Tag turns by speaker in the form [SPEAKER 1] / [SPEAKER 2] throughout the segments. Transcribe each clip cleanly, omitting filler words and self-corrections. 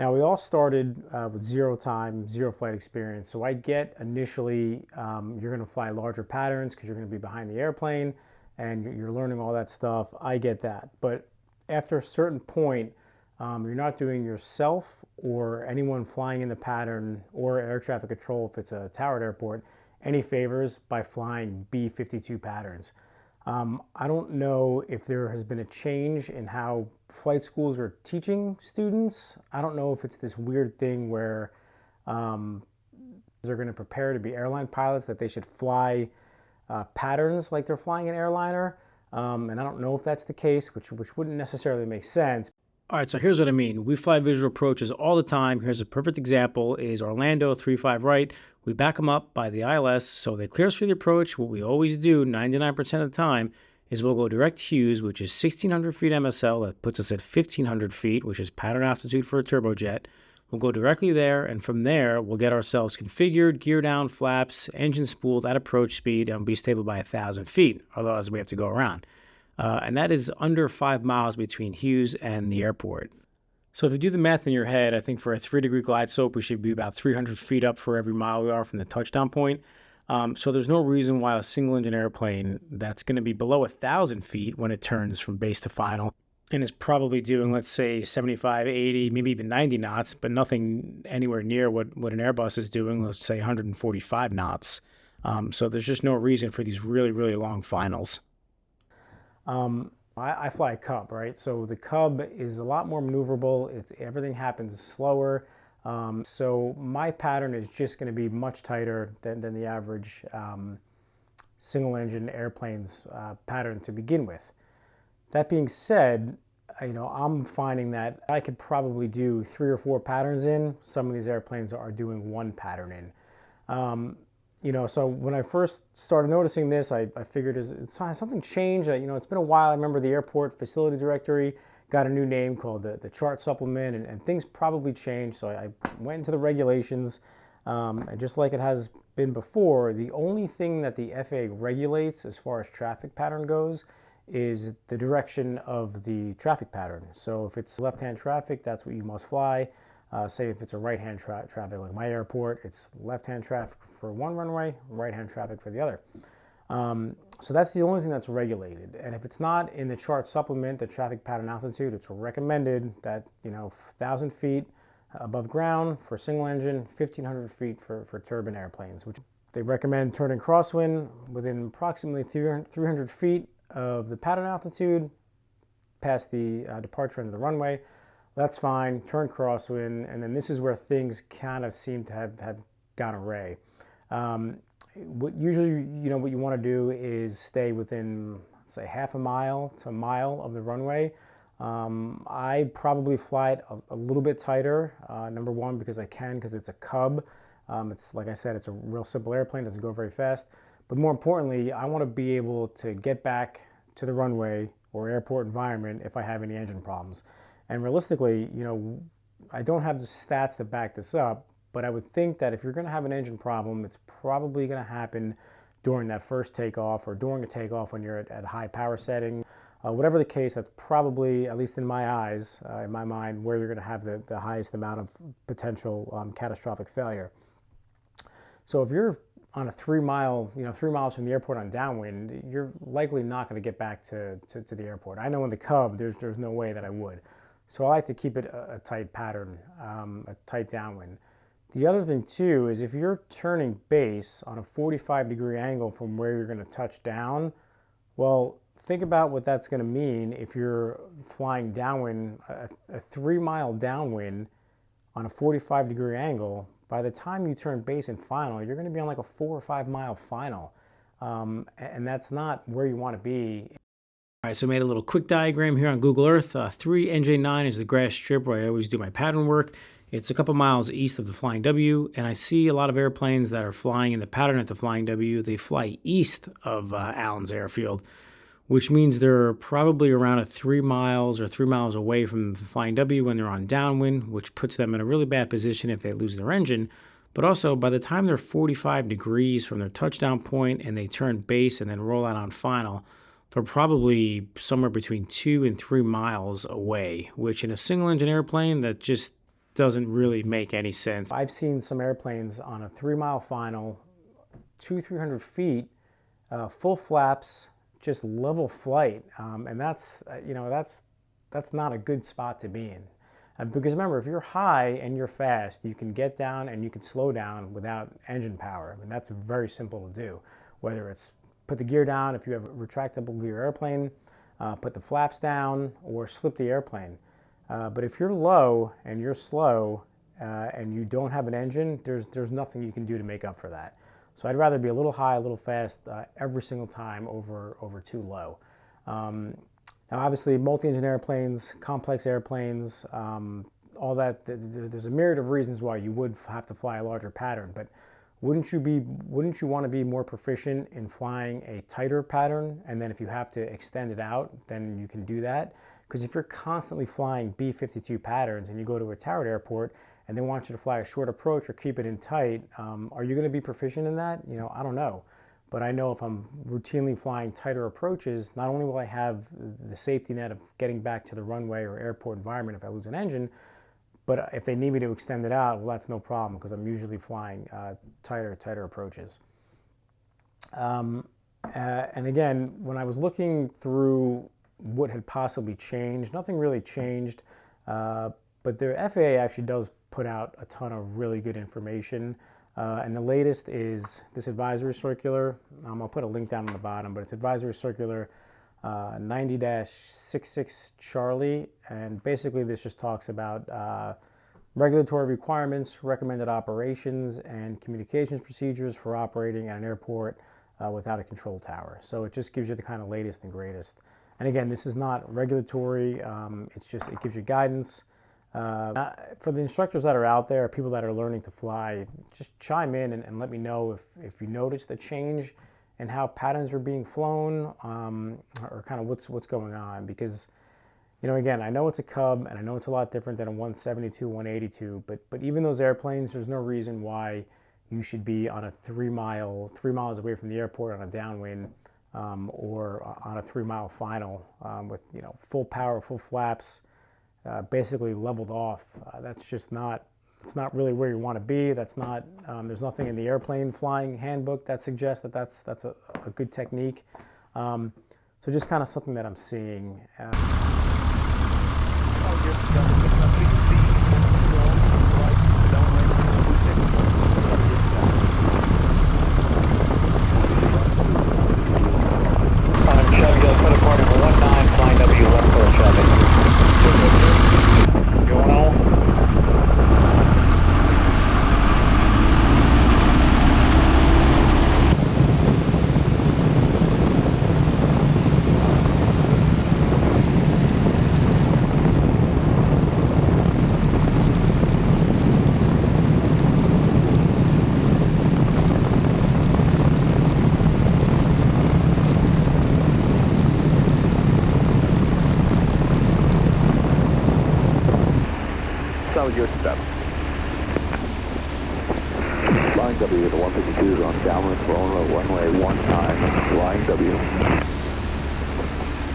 [SPEAKER 1] Now, we all started with zero time, zero flight experience. So I get initially you're going to fly larger patterns because you're going to be behind the airplane and you're learning all that stuff. I get that. But after a certain point, you're not doing yourself or anyone flying in the pattern or air traffic control, if it's a towered airport, any favors by flying B-52 patterns. I don't know if there has been a change in how flight schools are teaching students. I don't know if it's this weird thing where they're going to prepare to be airline pilots, that they should fly patterns like they're flying an airliner. And I don't know if that's the case, which wouldn't necessarily make sense.
[SPEAKER 2] All right, so here's what I mean. We fly visual approaches all the time. Here's a perfect example is Orlando 35 right. We back them up by the ILS, so they clear us for the approach. What we always do 99% of the time is we'll go direct Hughes, which is 1,600 feet MSL. That puts us at 1,500 feet, which is pattern altitude for a turbojet. We'll go directly there, and from there, we'll get ourselves configured, gear down, flaps, engine spooled at approach speed, and be stable by 1,000 feet. Otherwise, we have to go around. And that is under 5 miles between Hughes and the airport. So if you do the math in your head, I think for a 3-degree glide slope, we should be about 300 feet up for every mile we are from the touchdown point. So there's no reason why a single-engine airplane that's going to be below 1,000 feet when it turns from base to final and is probably doing, let's say, 75, 80, maybe even 90 knots, but nothing anywhere near what an Airbus is doing, let's say 145 knots. So there's just no reason for these really, really long finals.
[SPEAKER 1] I fly a Cub, right? So the Cub is a lot more maneuverable. Everything happens slower. So my pattern is just going to be much tighter than the average single-engine airplane's pattern to begin with. That being said, I'm finding that I could probably do 3 or 4 patterns in. Some of these airplanes are doing 1 pattern in. So when I first started noticing this, I figured, has something changed? It's been a while. I remember the airport facility directory got a new name called the chart supplement, and things probably changed. So I went into the regulations, and just like it has been before, the only thing that the FAA regulates as far as traffic pattern goes is the direction of the traffic pattern. So if it's left-hand traffic, that's what you must fly. Say if it's a right-hand traffic, like my airport, it's left-hand traffic for one runway, right-hand traffic for the other. So that's the only thing that's regulated. And if it's not in the chart supplement, the traffic pattern altitude, it's recommended that 1,000 feet above ground for single engine, 1,500 feet for turbine airplanes, which they recommend turning crosswind within approximately 300 feet of the pattern altitude, past the departure end of the runway. That's fine, turn crosswind, and then this is where things kind of seem to have gone awry. What you want to do is stay within, let's say, half a mile to a mile of the runway. I probably fly it a little bit tighter, number one, because it's a Cub. It's, like I said, it's a real simple airplane, doesn't go very fast. But more importantly, I want to be able to get back to the runway or airport environment if I have any engine problems. And realistically, I don't have the stats to back this up, but I would think that if you're going to have an engine problem, it's probably going to happen during that first takeoff or during a takeoff when you're at high power setting. Whatever the case, that's probably, at least in my eyes, in my mind, where you're going to have the highest amount of potential catastrophic failure. So if you're on a 3 miles from the airport on downwind, you're likely not going to get back to the airport. I know in the Cub, there's no way that I would. So I like to keep it a tight pattern, a tight downwind. The other thing too is if you're turning base on a 45-degree angle from where you're going to touch down, well, think about what that's going to mean if you're flying downwind, a 3-mile downwind on a 45-degree angle. By the time you turn base and final, you're going to be on like a 4 or 5 mile final, and that's not where you want to be.
[SPEAKER 2] All right, so I made a little quick diagram here on Google Earth. 3 NJ9 is the grass strip where I always do my pattern work. It's a couple miles east of the Flying W, and I see a lot of airplanes that are flying in the pattern at the Flying W. They fly east of Allen's Airfield, which means they're probably around 3 miles or 3 miles away from the Flying W when they're on downwind, which puts them in a really bad position if they lose their engine. But also, by the time they're 45 degrees from their touchdown point and they turn base and then roll out on final, they're probably somewhere between 2 and 3 miles away, which in a single-engine airplane, that just doesn't really make any sense.
[SPEAKER 1] I've seen some airplanes on a 3-mile final, 300 feet, full flaps, just level flight, and that's that's not a good spot to be in. Because remember, if you're high and you're fast, you can get down and you can slow down without engine power. I mean, that's very simple to do. Whether it's put the gear down if you have a retractable gear airplane, put the flaps down, or slip the airplane. But if you're low and you're slow and you don't have an engine, there's nothing you can do to make up for that. So I'd rather be a little high, a little fast every single time over too low. Now, obviously, multi-engine airplanes, complex airplanes, all that. There's a myriad of reasons why you would have to fly a larger pattern. But wouldn't you want to be more proficient in flying a tighter pattern? And then if you have to extend it out, then you can do that. Because if you're constantly flying B-52 patterns and you go to a towered airport and they want you to fly a short approach or keep it in tight, are you going to be proficient in that? I don't know. But I know if I'm routinely flying tighter approaches, not only will I have the safety net of getting back to the runway or airport environment if I lose an engine, but if they need me to extend it out, well, that's no problem because I'm usually flying tighter approaches. And again, when I was looking through what had possibly changed, nothing really changed, but the FAA actually does put out a ton of really good information. And the latest is this advisory circular. I'll put a link down on the bottom, but it's advisory circular 90-66 Charlie. And basically this just talks about regulatory requirements, recommended operations, and communications procedures for operating at an airport without a control tower. So it just gives you the kind of latest and greatest. And again, this is not regulatory. It's just, it gives you guidance. For the instructors that are out there, people that are learning to fly, just chime in and let me know if you noticed a change in how patterns are being flown, or kind of what's going on. Because, again, I know it's a Cub and I know it's a lot different than a 172, 182, but even those airplanes, there's no reason why you should be on a 3 miles away from the airport on a downwind, or on a 3-mile final with full power, full flaps. Basically leveled off. That's just not, it's not really where you want to be. That's not, there's nothing in the airplane flying handbook that suggests that that's a good technique. So just kind of something that I'm seeing.
[SPEAKER 3] Your step. Flying W, the 152 is on downwind, runway 19, flying W.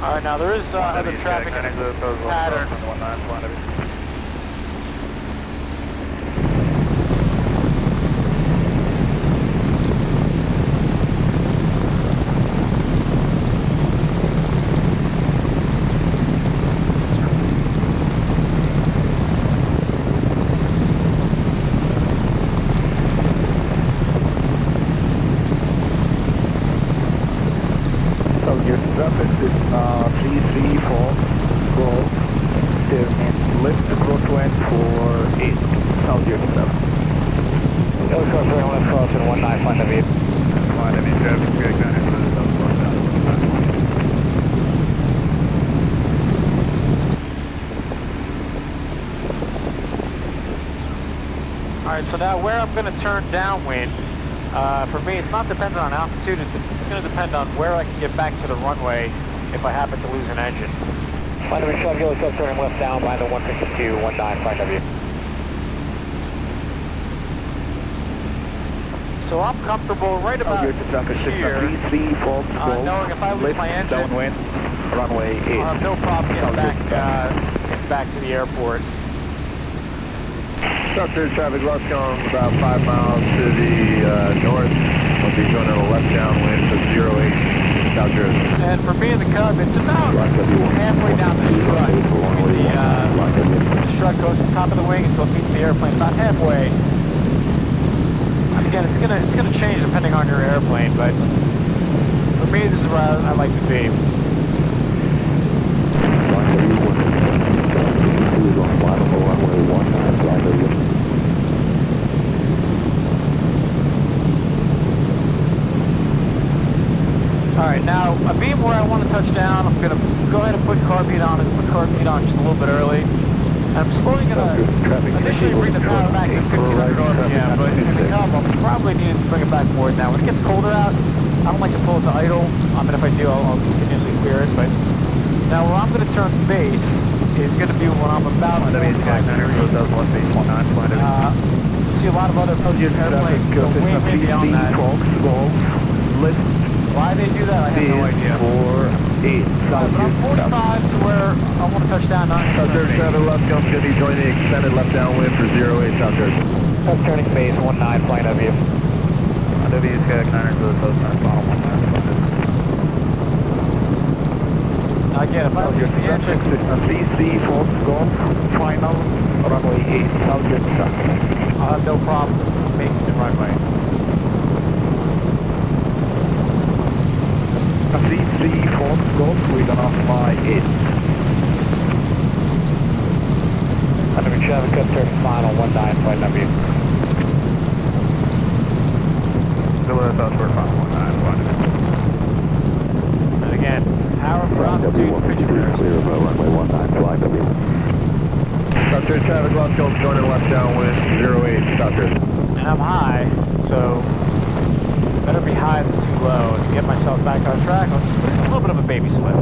[SPEAKER 4] All right, now there is other traffic in the pattern.
[SPEAKER 3] Your step is 334, go, lift approach wind for 8, south your step.
[SPEAKER 4] Let's cross 19, find the V.
[SPEAKER 3] Find any traffic, we are going to the
[SPEAKER 4] All right, so now where I'm going to turn downwind, for me, it's not dependent on altitude. It's going to depend on where I can get back to the runway if I happen to lose an engine.
[SPEAKER 5] Find W, Kilo, turning left down by the 152, 19, find W.
[SPEAKER 4] So I'm comfortable right about here, knowing if I lose my engine,
[SPEAKER 3] downwind, runway 8.
[SPEAKER 4] I'll have no problem getting back to the airport.
[SPEAKER 3] Southern traffic, welcome about 5 miles to the north. We'll be going on a left downwind for 08 South Jersey.
[SPEAKER 4] And for me and the Cub, it's about halfway down the strut. The strut goes to the top of the wing until it meets the airplane, about halfway. And again, it's gonna change depending on your airplane, but for me, this is where I like to be. Alright, now a beam where I want to touch down, I'm going to go ahead and put carbide on it, put carbide on just a little bit early. And I'm slowly going to initially bring the power back to 1500 RPM, but in the Cub, I'll probably need to bring it back more than that. When it gets colder out, I don't like to pull it to idle, and if I do, I'll continuously clear it. But now where I'm going to turn base is going to be when I'm about 45 degrees. See a lot of other airplanes go way beyond that. Why they do that, I have no idea. But I'm 45 to where I want to touch down.
[SPEAKER 3] South Jersey, left, going to be joining the extended left downwind for 08 South Jersey.
[SPEAKER 5] That's turning base 19, flying of you.
[SPEAKER 3] W is Niner to the coast, final 19.
[SPEAKER 4] Again, if I lose the engine,
[SPEAKER 3] CC, false golf, final, runway 8 South Jersey traffic.
[SPEAKER 4] I'll have no problem making the runway.
[SPEAKER 3] CC, false golf, we're gonna fly 8.
[SPEAKER 5] Under traffic, Cub turning final 19, flight of you.
[SPEAKER 3] Still at us, we're final 19, flight.
[SPEAKER 4] And again, power for altitude, pitch clear.
[SPEAKER 3] Clear of runway 19, flight of you. South Jersey traffic, left Gulf, joining left downwind, 08, South Jersey.
[SPEAKER 4] And I'm high, so better be high than too low. To get myself back on track, I'll just put in a little bit of a baby slip.